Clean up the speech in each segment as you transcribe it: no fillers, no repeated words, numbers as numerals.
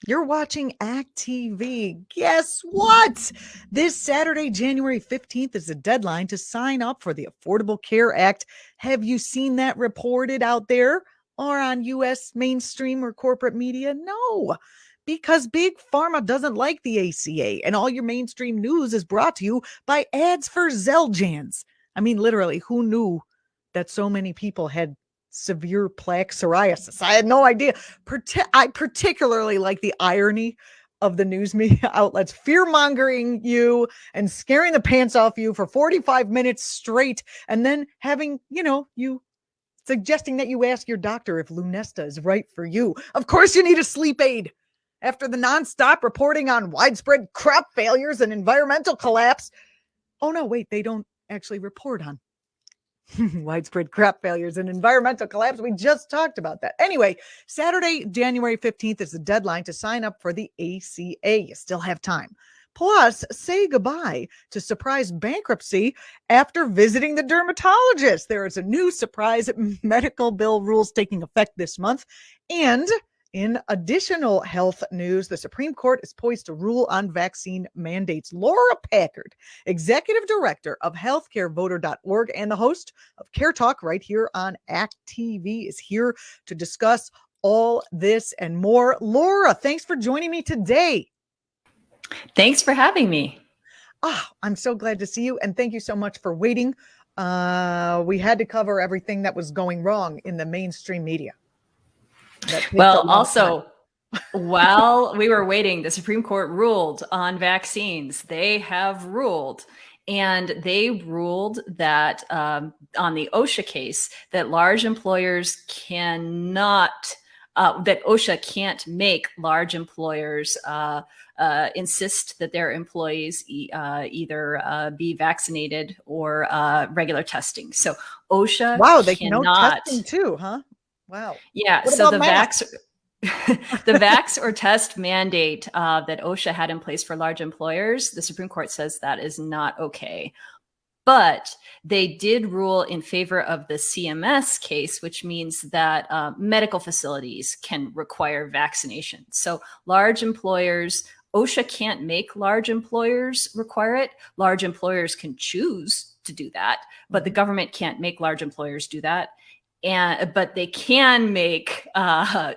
You're watching Act TV. Guess what? This Saturday, January 15th, is the deadline to sign up for the Affordable Care Act. Have you seen that reported out there or on U.S. mainstream or corporate media? No, because Big Pharma doesn't like the ACA, and all your mainstream news is brought to you by ads for Xeljanz. I mean, literally, who knew that so many people had severe plaque psoriasis? I had no idea. I particularly like the irony of the news media outlets fear mongering you and scaring the pants off you for 45 minutes straight, and then having, you suggesting that you ask your doctor if Lunesta is right for you. Of course, you need a sleep aid. After the nonstop reporting on widespread crop failures and environmental collapse. Oh, no, wait, they don't actually report on widespread crop failures and environmental collapse. We just talked about that. Anyway, Saturday, January 15th is the deadline to sign up for the ACA. You still have time. Plus, say goodbye to surprise bankruptcy after visiting the dermatologist. There is a new surprise medical bill rules taking effect this month. And in additional health news, the Supreme Court is poised to rule on vaccine mandates. Laura Packard, executive director of healthcarevoter.org and the host of Care Talk right here on ACT TV, is here to discuss all this and more. Laura, thanks for joining me today. Thanks for having me. I'm so glad to see you, and thank you so much for waiting. We had to cover everything that was going wrong in the mainstream media. Well, also, while we were waiting, the Supreme Court ruled on vaccines. They have ruled, and they ruled that on the OSHA case, that large employers cannot, that OSHA can't make large employers insist that their employees either be vaccinated or regular testing. So OSHA they can cannot. Testing too, huh? Wow. Yeah. So the vax or test mandate that OSHA had in place for large employers, the Supreme Court says that is not okay. But they did rule in favor of the CMS case, which means that medical facilities can require vaccination. So large employers, OSHA can't make large employers require it. Large employers can choose to do that, but the government can't make large employers do that. But they can make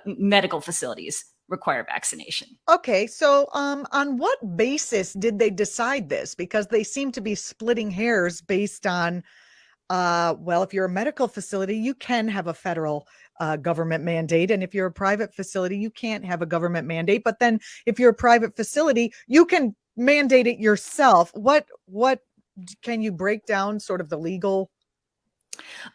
medical facilities require vaccination. Okay, so on what basis did they decide this? Because they seem to be splitting hairs based on, if you're a medical facility, you can have a federal government mandate. And if you're a private facility, you can't have a government mandate. But then if you're a private facility, you can mandate it yourself. What can you break down sort of the legal?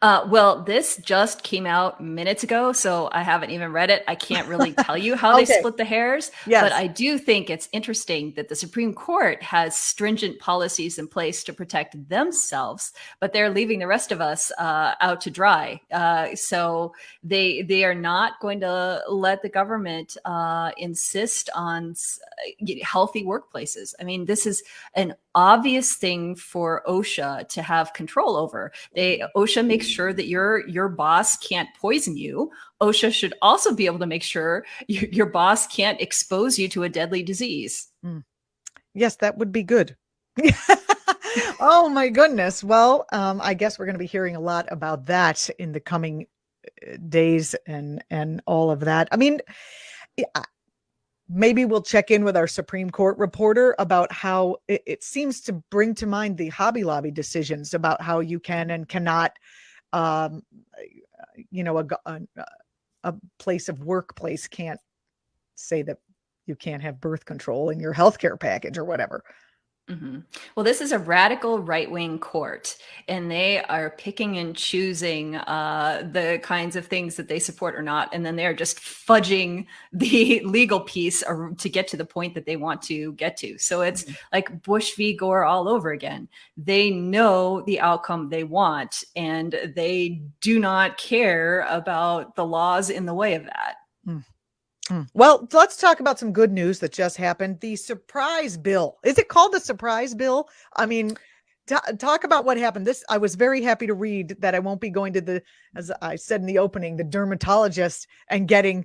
Well, this just came out minutes ago, so I haven't even read it. I can't really tell you how they split the hairs, but I do think it's interesting that the Supreme Court has stringent policies in place to protect themselves, but they're leaving the rest of us out to dry. So they are not going to let the government insist on healthy workplaces. I mean, this is an obvious thing for OSHA to have control over. OSHA makes sure that your boss can't poison you. OSHA should also be able to make sure your boss can't expose you to a deadly disease. Yes, that would be good. Oh my goodness. Well, I guess we're going to be hearing a lot about that in the coming days and all of that. I mean, maybe we'll check in with our Supreme Court reporter about how it seems to bring to mind the Hobby Lobby decisions about how you can and cannot, a workplace can't say that you can't have birth control in your healthcare package or whatever. Mm-hmm. Well, this is a radical right-wing court, and they are picking and choosing the kinds of things that they support or not, and then they're just fudging the legal piece to get to the point that they want to get to. So it's like Bush v. Gore all over again. They know the outcome they want, and they do not care about the laws in the way of that. Well, let's talk about some good news that just happened. The surprise bill. Is it called the surprise bill? I mean, talk about what happened. I was very happy to read that I won't be going to as I said in the opening, the dermatologist and getting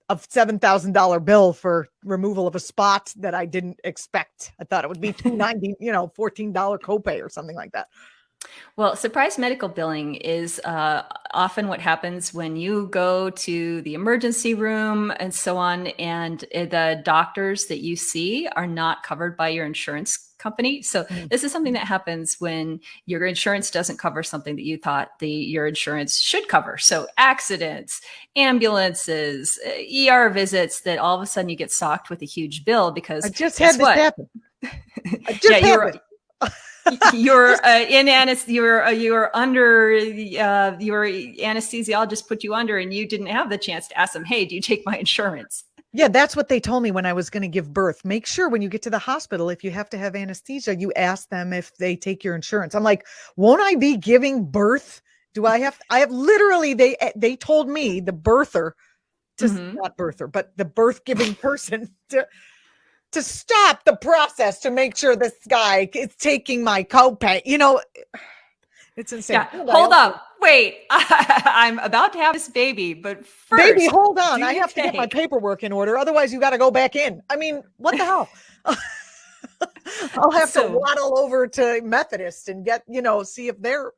a $7,000 bill for removal of a spot that I didn't expect. I thought it would be $290, $14 copay or something like that. Well, surprise medical billing is often what happens when you go to the emergency room and so on, and the doctors that you see are not covered by your insurance company. So this is something that happens when your insurance doesn't cover something that you thought your insurance should cover. So accidents, ambulances, ER visits, that all of a sudden you get socked with a huge bill because I just had this happen. You're in anesthesia. You're under your anesthesiologist put you under, and you didn't have the chance to ask them, "Hey, do you take my insurance?" Yeah, that's what they told me when I was going to give birth. Make sure when you get to the hospital, if you have to have anesthesia, you ask them if they take your insurance. I'm like, won't I be giving birth? Do I have? I have literally. They told me, the birther, not birther, but the birth giving person to stop the process to make sure this guy is taking my copay. It's insane. Yeah. Hold up. Wait, I'm about to have this baby, but first, baby, hold on. I have to get my paperwork in order. Otherwise, you got to go back in. I mean, what the hell? I'll have to waddle over to Methodist and get, see if they're,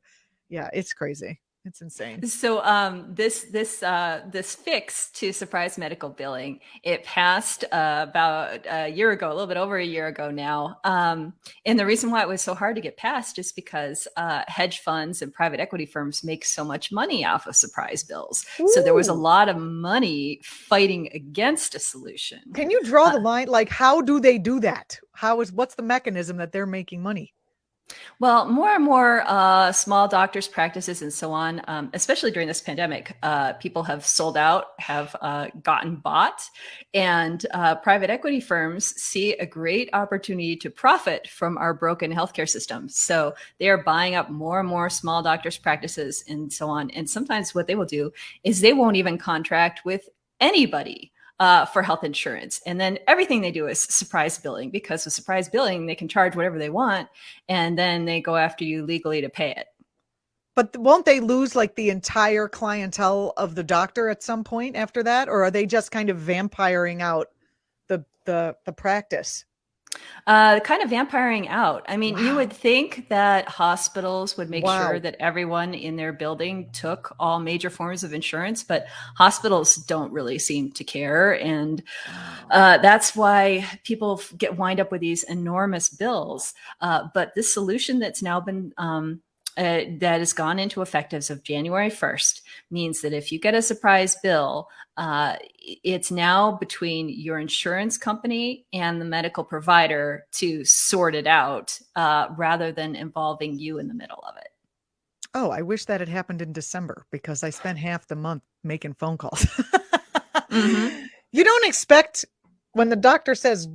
it's crazy. It's insane. So this fix to surprise medical billing, it passed about a year ago, a little bit over a year ago now. And the reason why it was so hard to get passed is because hedge funds and private equity firms make so much money off of surprise bills. Ooh. So there was a lot of money fighting against a solution. Can you draw the line? Like, how do they do that? What's the mechanism that they're making money? Well, more and more small doctors' practices and so on, especially during this pandemic, people have sold out, have gotten bought, and private equity firms see a great opportunity to profit from our broken healthcare system. So they are buying up more and more small doctors' practices and so on. And sometimes what they will do is they won't even contract with anybody for health insurance. And then everything they do is surprise billing, because with surprise billing, they can charge whatever they want. And then they go after you legally to pay it. But won't they lose like the entire clientele of the doctor at some point after that? Or are they just kind of vampiring out the practice? Kind of vampiring out. I mean, you would think that hospitals would make sure that everyone in their building took all major forms of insurance, but hospitals don't really seem to care. And that's why people wind up with these enormous bills. But this solution that's now been that has gone into effect as of January 1st means that if you get a surprise bill, it's now between your insurance company and the medical provider to sort it out, rather than involving you in the middle of it. Oh, I wish that had happened in December, because I spent half the month making phone calls. You don't expect, when the doctor says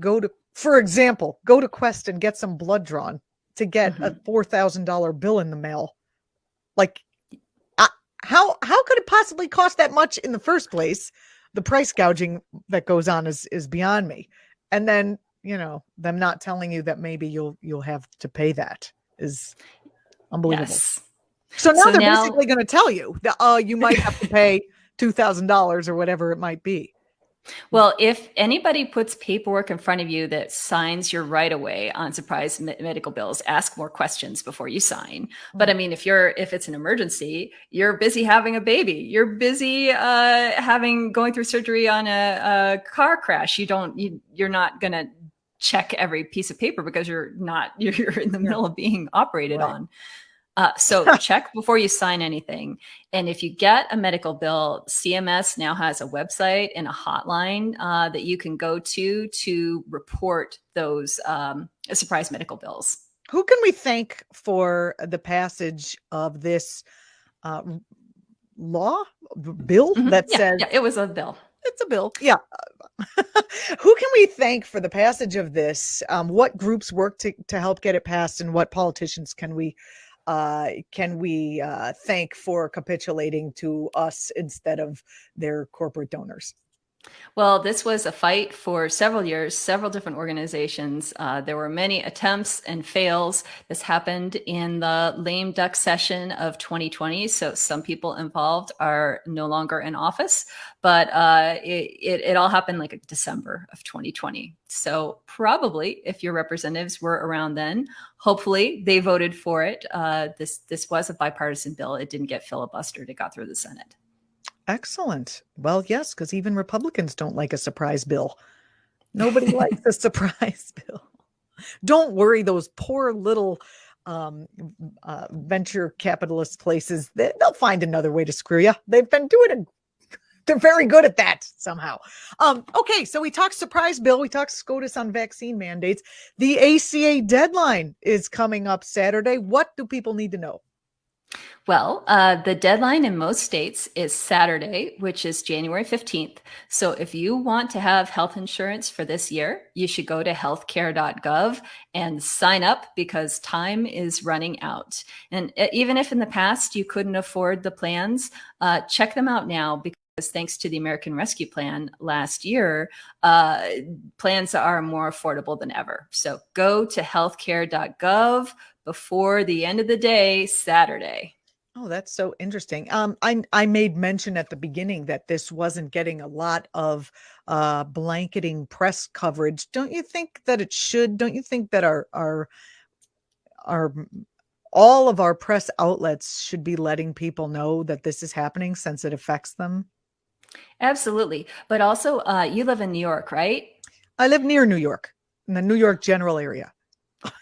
for example, go to Quest and get some blood drawn, to get a $4,000 bill in the mail. Like, how could it possibly cost that much in the first place? The price gouging that goes on is beyond me. And then, them not telling you that maybe you'll have to pay that is unbelievable. Yes. So now they're basically going to tell you that you might have to pay $2,000 or whatever it might be. Well, if anybody puts paperwork in front of you that signs your right away on surprise medical bills, ask more questions before you sign. But I mean, if it's an emergency, you're busy having a baby, you're busy going through surgery on a car crash. You're not going to check every piece of paper because you're in the middle of being operated on. So check before you sign anything. And if you get a medical bill, CMS now has a website and a hotline that you can go to report those surprise medical bills. Who can we thank for the passage of this bill that says... Yeah, it was a bill. It's a bill. Yeah. Who can we thank for the passage of this? What groups work to help get it passed, and what politicians can we thank for capitulating to us instead of their corporate donors? Well, this was a fight for several years, several different organizations. There were many attempts and fails. This happened in the lame duck session of 2020. So some people involved are no longer in office, but it all happened like December of 2020. So probably if your representatives were around then, hopefully they voted for it. This was a bipartisan bill. It didn't get filibustered. It got through the Senate. Excellent. Well, yes, because even Republicans don't like a surprise bill. Nobody likes a surprise bill. Don't worry, those poor little venture capitalist places, they'll find another way to screw you. They've been doing it. They're very good at that somehow. Okay, so we talked surprise bill. We talked SCOTUS on vaccine mandates. The ACA deadline is coming up Saturday. What do people need to know? Well, the deadline in most states is Saturday, which is January 15th. So if you want to have health insurance for this year, you should go to healthcare.gov and sign up because time is running out. And even if in the past you couldn't afford the plans, check them out now because thanks to the American Rescue Plan last year, plans are more affordable than ever. So go to healthcare.gov before the end of the day, Saturday. Oh, that's so interesting. I made mention at the beginning that this wasn't getting a lot of blanketing press coverage. Don't you think that it should? Don't you think that our all of our press outlets should be letting people know that this is happening since it affects them? Absolutely. But also, you live in New York, right? I live near New York, in the New York general area.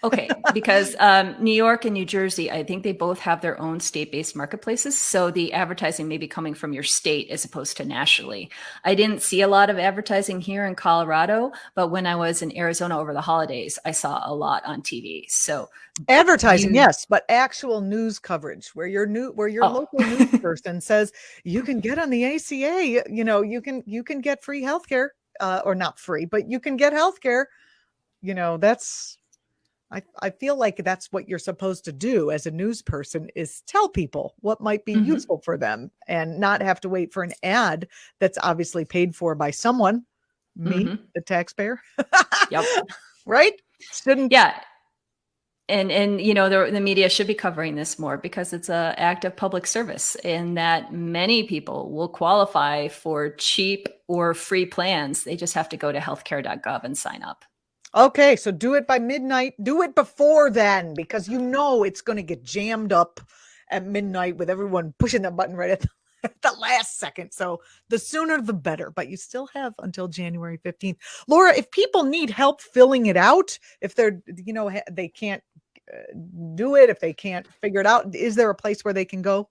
Okay, because New York and New Jersey, I think they both have their own state-based marketplaces. So the advertising may be coming from your state as opposed to nationally. I didn't see a lot of advertising here in Colorado, but when I was in Arizona over the holidays, I saw a lot on TV. So advertising, yes, but actual news coverage where your local news person says you can get on the ACA, you can get free healthcare, or not free, but you can get healthcare. That's I feel like that's what you're supposed to do as a news person is tell people what might be useful for them and not have to wait for an ad that's obviously paid for by someone, me, the taxpayer. Yep. Right? Shouldn't. Yeah. And the media should be covering this more because it's an act of public service and that many people will qualify for cheap or free plans. They just have to go to healthcare.gov and sign up. Okay, so do it by midnight. Do it before then because it's going to get jammed up at midnight with everyone pushing the button right at the last second. So the sooner the better, but you still have until January 15th. Laura, if people need help filling it out, if they're, they can't do it, if they can't figure it out, is there a place where they can go?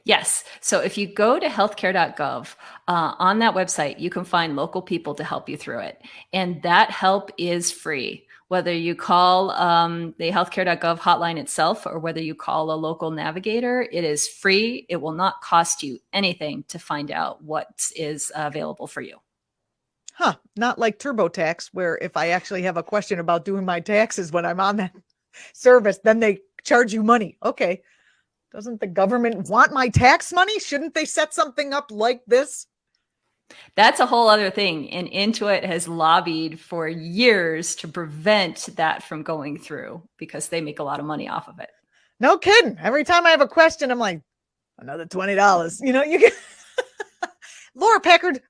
Yes. So if you go to healthcare.gov, on that website, you can find local people to help you through it. And that help is free. Whether you call the healthcare.gov hotline itself or whether you call a local navigator, it is free. It will not cost you anything to find out what is available for you. Huh. Not like TurboTax, where if I actually have a question about doing my taxes when I'm on that service, then they charge you money. Okay. Doesn't the government want my tax money? Shouldn't they set something up like this? That's a whole other thing. And Intuit has lobbied for years to prevent that from going through because they make a lot of money off of it. No kidding. Every time I have a question, I'm like, another $20. You can. Laura Packard,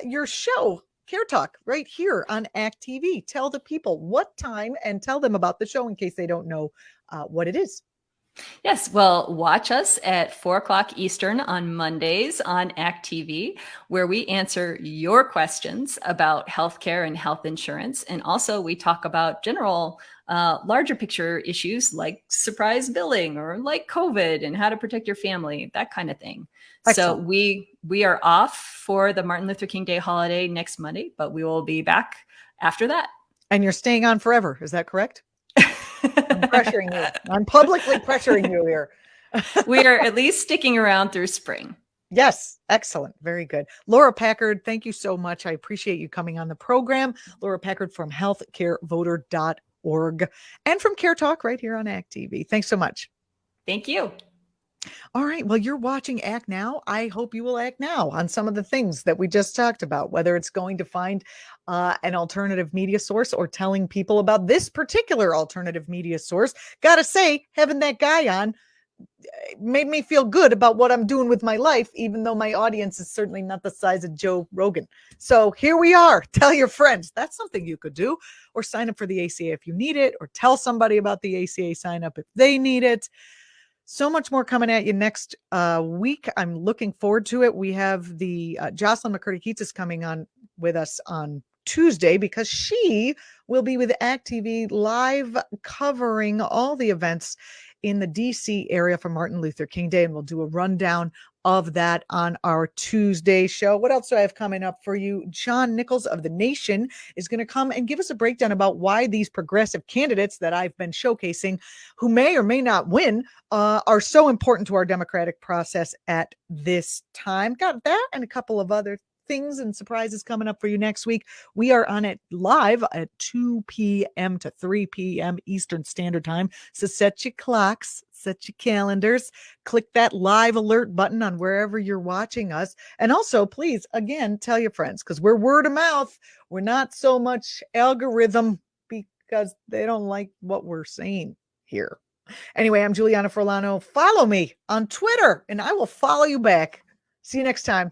your show, Care Talk, right here on Act TV. Tell the people what time and tell them about the show in case they don't know what it is. Yes. Well, watch us at 4:00 Eastern on Mondays on Act TV, where we answer your questions about healthcare and health insurance. And also we talk about general larger picture issues like surprise billing or like COVID and how to protect your family, that kind of thing. Excellent. So we are off for the Martin Luther King Day holiday next Monday, but we will be back after that. And you're staying on forever. Is that correct? I'm pressuring you. I'm publicly pressuring you here. We are at least sticking around through spring. Yes. Excellent. Very good. Laura Packard, thank you so much. I appreciate you coming on the program. Laura Packard from healthcarevoter.org and from Care Talk right here on Act TV. Thanks so much. Thank you. All right. Well, you're watching Act Now. I hope you will act now on some of the things that we just talked about, whether it's going to find an alternative media source or telling people about this particular alternative media source. Gotta say, having that guy on made me feel good about what I'm doing with my life, even though my audience is certainly not the size of Joe Rogan. So here we are. Tell your friends. That's something you could do. Or sign up for the ACA if you need it, or tell somebody about the ACA sign up if they need it. So much more coming at you next week. I'm looking forward to it. We have the Jocelyn McCurdy-Keats is coming on with us on Tuesday because she will be with Act TV live covering all the events in the DC area for Martin Luther King Day, and we'll do a rundown of that on our Tuesday show. What else do I have coming up for you? John Nichols of The Nation is going to come and give us a breakdown about why these progressive candidates that I've been showcasing, who may or may not win, are so important to our democratic process at this time. Got that and a couple of other things and surprises coming up for you next week. We are on it live at 2 p.m. to 3 p.m. Eastern Standard Time. So set your clocks, set your calendars, click that live alert button on wherever you're watching us. And also, please, again, tell your friends, because we're word of mouth. We're not so much algorithm because they don't like what we're saying here. Anyway, I'm Julianna Forlano. Follow me on Twitter and I will follow you back. See you next time.